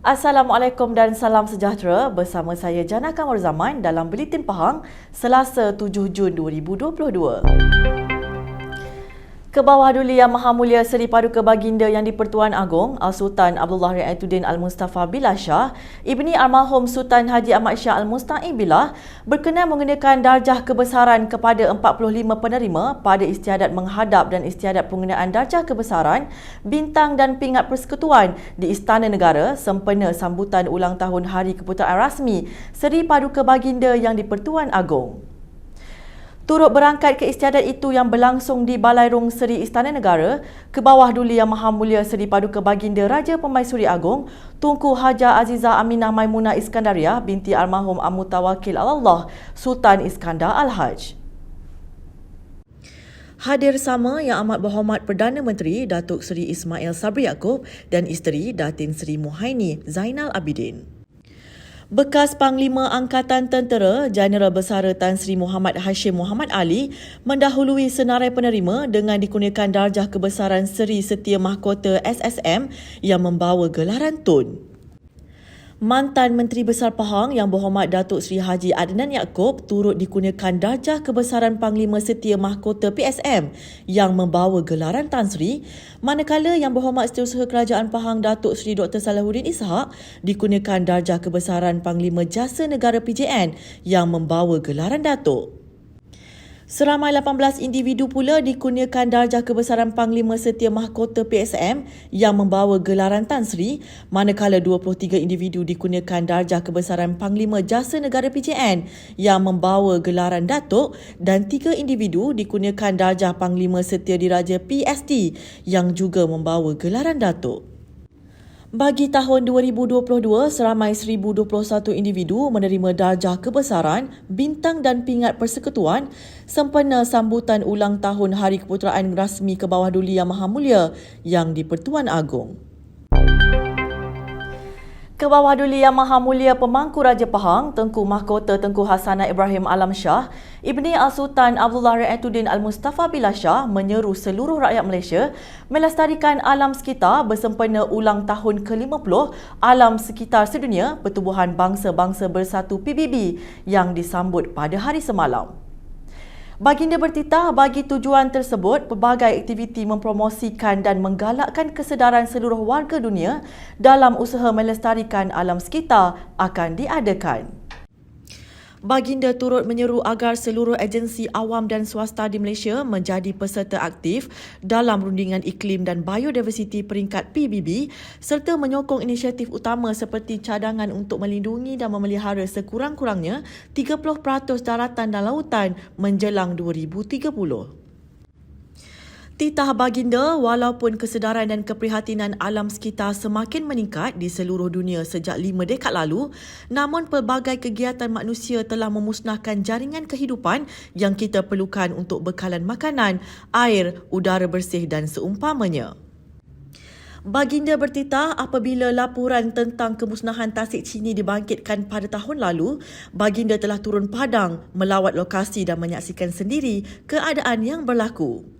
Assalamualaikum dan salam sejahtera. Bersama saya Jana Kamar Zaman dalam Buletin Pahang Selasa 7 Jun 2022. Kebawah Duli Yang Maha Mulia Seri Paduka Baginda Yang di-Pertuan Agong Al-Sultan Abdullah Riayatuddin Al-Mustafa Billah Shah, Ibni Almarhum Sultan Haji Ahmad Shah Al-Musta'in Billah berkenan mengenakan darjah kebesaran kepada 45 penerima pada istiadat menghadap dan istiadat penggunaan darjah kebesaran, bintang dan pingat persekutuan di Istana Negara sempena sambutan ulang tahun Hari Keputeraan Rasmi Seri Paduka Baginda Yang di-Pertuan Agong. Turut berangkat ke istiadat itu yang berlangsung di Balai Rung Seri Istana Negara, Kebawah Duli Yang Maha Mulia Seri Paduka Baginda Raja Pemaisuri Agong, Tunku Haja Azizah Aminah Maimunah Iskandariah binti Almarhum Al-Mutawakkil Allah Sultan Iskandar Al-Haj. Hadir sama Yang Amat Berhormat Perdana Menteri Datuk Seri Ismail Sabri Yaakob dan isteri Datin Seri Muhaini Zainal Abidin. Bekas Panglima Angkatan Tentera Jeneral Besara Tan Sri Muhammad Hashim Muhammad Ali mendahului senarai penerima dengan dikurniakan darjah kebesaran Seri Setia Mahkota SSM yang membawa gelaran Tun. Mantan Menteri Besar Pahang Yang Berhormat Datuk Seri Haji Adnan Yaakob turut dikurniakan darjah kebesaran Panglima Setia Mahkota PSM yang membawa gelaran Tan Sri, manakala Yang Berhormat Setiausaha Kerajaan Pahang Datuk Seri Dr. Salahuddin Ishak dikurniakan darjah kebesaran Panglima Jasa Negara PJN yang membawa gelaran Datuk. Seramai 18 individu pula dikurniakan darjah kebesaran Panglima Setia Mahkota PSM yang membawa gelaran Tan Sri, manakala 23 individu dikurniakan darjah kebesaran Panglima Jasa Negara PJN yang membawa gelaran Datuk dan 3 individu dikurniakan darjah Panglima Setia Diraja PST yang juga membawa gelaran Datuk. Bagi tahun 2022, seramai 1,021 individu menerima darjah kebesaran, bintang dan pingat persekutuan sempena sambutan ulang tahun Hari Keputeraan Rasmi Kebawah Duli Yang Maha Mulia Yang di-Pertuan Agong. Kebawah Duli Yang Maha Mulia Pemangku Raja Pahang, Tengku Mahkota Tengku Hasanah Ibrahim Alam Shah, Ibni Al-Sultan Abdullah Riayatuddin Al-Mustafa Billah Shah menyeru seluruh rakyat Malaysia melestarikan alam sekitar bersempena ulang tahun ke-50 Alam Sekitar Sedunia Pertubuhan Bangsa-Bangsa Bersatu PBB yang disambut pada hari semalam. Baginda bertitah bagi tujuan tersebut, pelbagai aktiviti mempromosikan dan menggalakkan kesedaran seluruh warga dunia dalam usaha melestarikan alam sekitar akan diadakan. Baginda turut menyeru agar seluruh agensi awam dan swasta di Malaysia menjadi peserta aktif dalam rundingan iklim dan biodiversiti peringkat PBB serta menyokong inisiatif utama seperti cadangan untuk melindungi dan memelihara sekurang-kurangnya 30% daratan dan lautan menjelang 2030. Titah baginda, walaupun kesedaran dan keprihatinan alam sekitar semakin meningkat di seluruh dunia sejak 5 dekad lalu, namun pelbagai kegiatan manusia telah memusnahkan jaringan kehidupan yang kita perlukan untuk bekalan makanan, air, udara bersih dan seumpamanya. Baginda bertitah apabila laporan tentang kemusnahan tasik cini dibangkitkan pada tahun lalu, baginda telah turun padang melawat lokasi dan menyaksikan sendiri keadaan yang berlaku.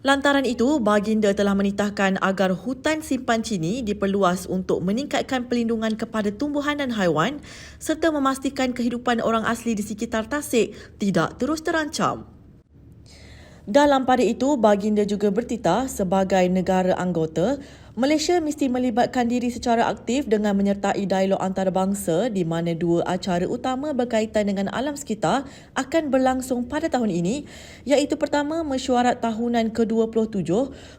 Lantaran itu, baginda telah menitahkan agar hutan simpan cini diperluas untuk meningkatkan perlindungan kepada tumbuhan dan haiwan serta memastikan kehidupan orang asli di sekitar tasik tidak terus terancam. Dalam pada itu, baginda juga bertitah sebagai negara anggota, Malaysia mesti melibatkan diri secara aktif dengan menyertai dialog antarabangsa di mana 2 acara utama berkaitan dengan alam sekitar akan berlangsung pada tahun ini, iaitu pertama mesyuarat tahunan ke-27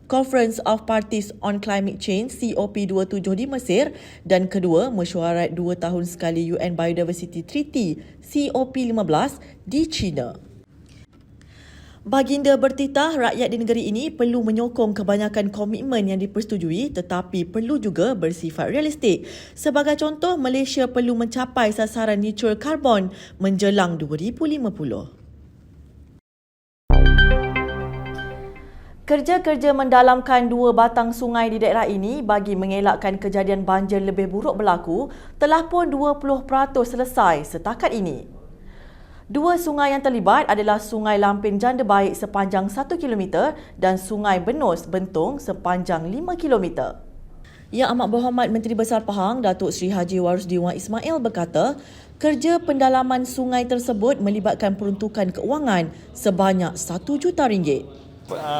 Conference of Parties on Climate Change COP27 di Mesir dan kedua mesyuarat 2 tahun sekali UN Biodiversity Treaty COP15 di China. Baginda bertitah rakyat di negeri ini perlu menyokong kebanyakan komitmen yang dipersetujui tetapi perlu juga bersifat realistik. Sebagai contoh, Malaysia perlu mencapai sasaran neutral karbon menjelang 2050. Kerja-kerja mendalamkan 2 batang sungai di daerah ini bagi mengelakkan kejadian banjir lebih buruk berlaku telah pun 20% selesai setakat ini. 2 sungai yang terlibat adalah Sungai Lampin Janda Baik sepanjang 1 km dan Sungai Benus Bentong sepanjang 5 km. Yang Amat Berhormat Menteri Besar Pahang Datuk Seri Haji Warusdi Wan Ismail berkata, kerja pendalaman sungai tersebut melibatkan peruntukan keuangan sebanyak RM1 juta.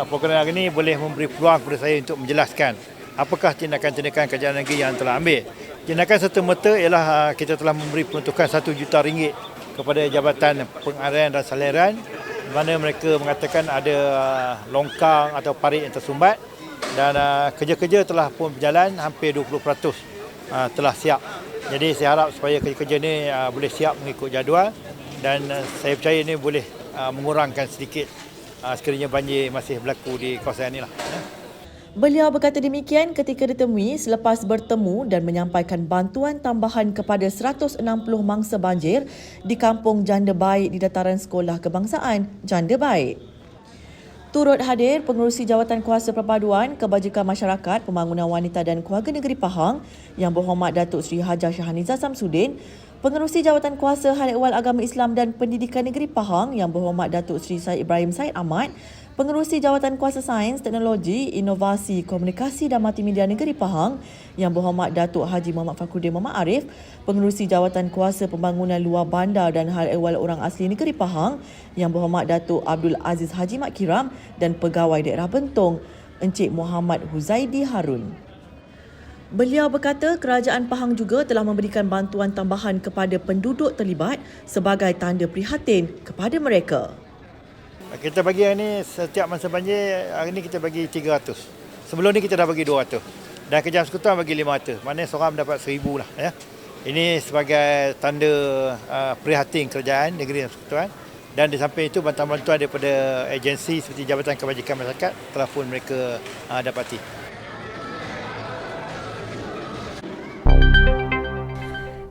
Program hari ini boleh memberi peluang kepada saya untuk menjelaskan apakah tindakan-tindakan kerajaan negeri yang telah ambil. Tindakan serta-merta ialah kita telah memberi peruntukan RM1 juta kepada Jabatan Pengaliran dan Saliran, di mana mereka mengatakan ada longkang atau parit yang tersumbat, dan kerja-kerja telah pun berjalan, hampir 20% telah siap. Jadi saya harap supaya kerja-kerja ini boleh siap mengikut jadual, dan saya percaya ini boleh mengurangkan sedikit sekiranya banjir masih berlaku di kawasan inilah. Beliau berkata demikian ketika ditemui selepas bertemu dan menyampaikan bantuan tambahan kepada 160 mangsa banjir di Kampung Janda Baik di Dataran Sekolah Kebangsaan Janda Baik. Turut hadir Pengerusi Jawatan Kuasa Perpaduan Kebajikan Masyarakat Pembangunan Wanita dan Keluarga Negeri Pahang Yang Berhormat Datuk Seri Hajah Shahaniza Samsudin, Pengerusi Jawatan Kuasa Hal Ehwal Agama Islam dan Pendidikan Negeri Pahang Yang Berhormat Datuk Seri Syed Ibrahim Syed Ahmad, Pengerusi Jawatan Kuasa Sains, Teknologi, Inovasi, Komunikasi dan Multimedia Negeri Pahang Yang Berhormat Datuk Haji Muhammad Fakhruddin Muhammad Arif, Pengerusi Jawatan Kuasa Pembangunan Luar Bandar dan Hal Ehwal Orang Asli Negeri Pahang Yang Berhormat Datuk Abdul Aziz Haji Mat Kiram dan Pegawai Daerah Bentong Encik Muhammad Huzaidi Harun. Beliau berkata kerajaan Pahang juga telah memberikan bantuan tambahan kepada penduduk terlibat sebagai tanda prihatin kepada mereka. Kita bagi hari ini setiap masa banjir, hari ini kita bagi 300. Sebelum ni kita dah bagi 200. Dan Kejayaan Sekutuan bagi 500. Maknanya seorang mendapat 1,000 lah. Ya. Ini sebagai tanda prihatin kerajaan negeri dan Sekutuan. Dan di samping itu bantuan-bantuan daripada agensi seperti Jabatan Kebajikan Masyarakat telah pun mereka dapati.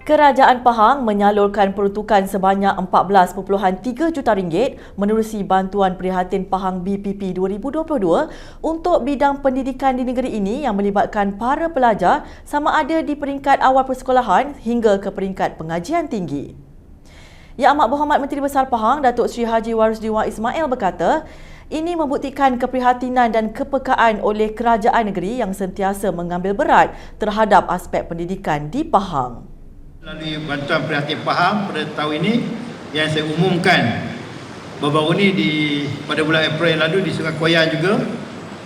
Kerajaan Pahang menyalurkan peruntukan sebanyak RM14.3 juta menerusi bantuan prihatin Pahang BPP 2022 untuk bidang pendidikan di negeri ini yang melibatkan para pelajar sama ada di peringkat awal persekolahan hingga ke peringkat pengajian tinggi. Yang Amat Berhormat Menteri Besar Pahang Datuk Seri Haji Warusdi Wan Ismail berkata, ini membuktikan keprihatinan dan kepekaan oleh kerajaan negeri yang sentiasa mengambil berat terhadap aspek pendidikan di Pahang. Melalui bantuan prihatin Pahang pada tahun ini yang saya umumkan baru-baru ini pada bulan April yang lalu di Sungai Koyan juga,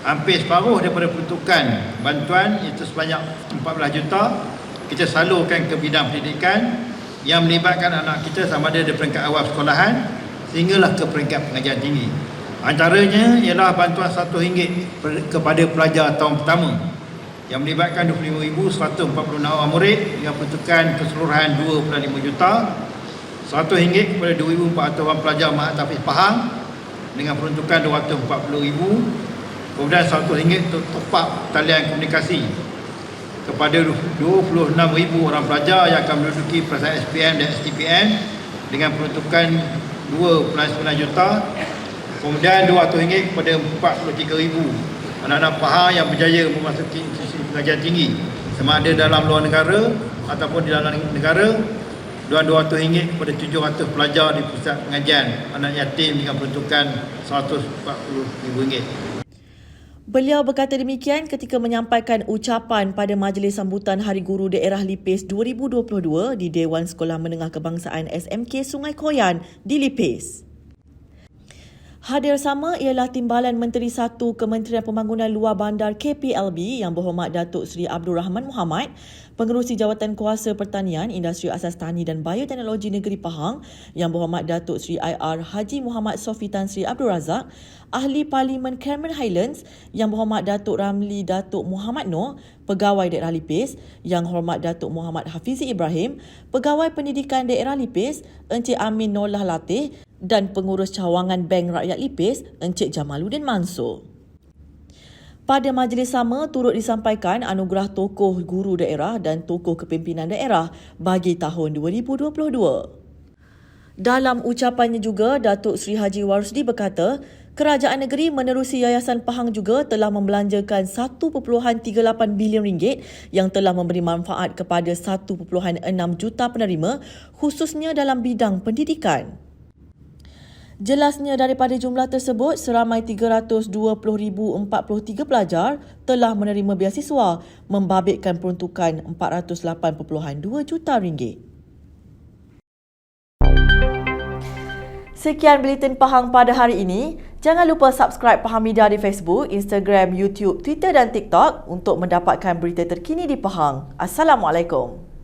hampir separuh daripada peruntukan bantuan itu sebanyak 14 juta kita salurkan ke bidang pendidikan yang melibatkan anak kita sama ada di peringkat awal sekolahan sehinggalah ke peringkat pengajian tinggi. Antaranya ialah bantuan RM1 kepada pelajar tahun pertama yang melibatkan 25,146 orang murid dengan peruntukan keseluruhan 2.5 juta, RM100 kepada 2,400 orang pelajar Mahat Tafiz Pahang dengan peruntukan 240,000, kemudian RM100 untuk top-up talian komunikasi kepada 26,000 orang pelajar yang akan menduduki perasaan SPM dan STPN dengan peruntukan 2.9 juta, kemudian RM200 kepada 43,000 anak-anak Pahang yang berjaya memasuki institusi pengajian tinggi sama ada dalam luar negara ataupun di dalam negara, dan RM200 kepada 700 pelajar di pusat pengajian anak yatim dengan peruntukan RM140,000. Beliau berkata demikian ketika menyampaikan ucapan pada Majlis Sambutan Hari Guru Daerah Lipis 2022 di Dewan Sekolah Menengah Kebangsaan SMK Sungai Koyan di Lipis. Hadir sama ialah Timbalan Menteri 1 Kementerian Pembangunan Luar Bandar KPLB Yang Berhormat Datuk Seri Abdul Rahman Muhammad, Pengerusi Jawatan Kuasa Pertanian, Industri Asas Tani dan Bioteknologi Negeri Pahang Yang Berhormat Datuk Seri IR Haji Muhammad Sofi Tan Sri Abdul Razak, Ahli Parlimen Cameron Highlands Yang Berhormat Datuk Ramli Datuk Muhammad Noor, Pegawai Daerah Lipis Yang Hormat Datuk Muhammad Hafizi Ibrahim, Pegawai Pendidikan Daerah Lipis Encik Amin Nollah Latih dan Pengurus Cawangan Bank Rakyat Lipis Encik Jamaluddin Mansur. Pada majlis sama turut disampaikan anugerah tokoh guru daerah dan tokoh kepimpinan daerah bagi tahun 2022. Dalam ucapannya juga, Datuk Seri Haji Warusdi berkata, kerajaan negeri menerusi Yayasan Pahang juga telah membelanjakan RM1.38 bilion yang telah memberi manfaat kepada 1.6 juta penerima khususnya dalam bidang pendidikan. Jelasnya daripada jumlah tersebut, seramai 320,043 pelajar telah menerima beasiswa, membabitkan peruntukan RM408.2 juta. Sekian Buletin Pahang pada hari ini. Jangan lupa subscribe Pahang Media di Facebook, Instagram, YouTube, Twitter dan TikTok untuk mendapatkan berita terkini di Pahang. Assalamualaikum.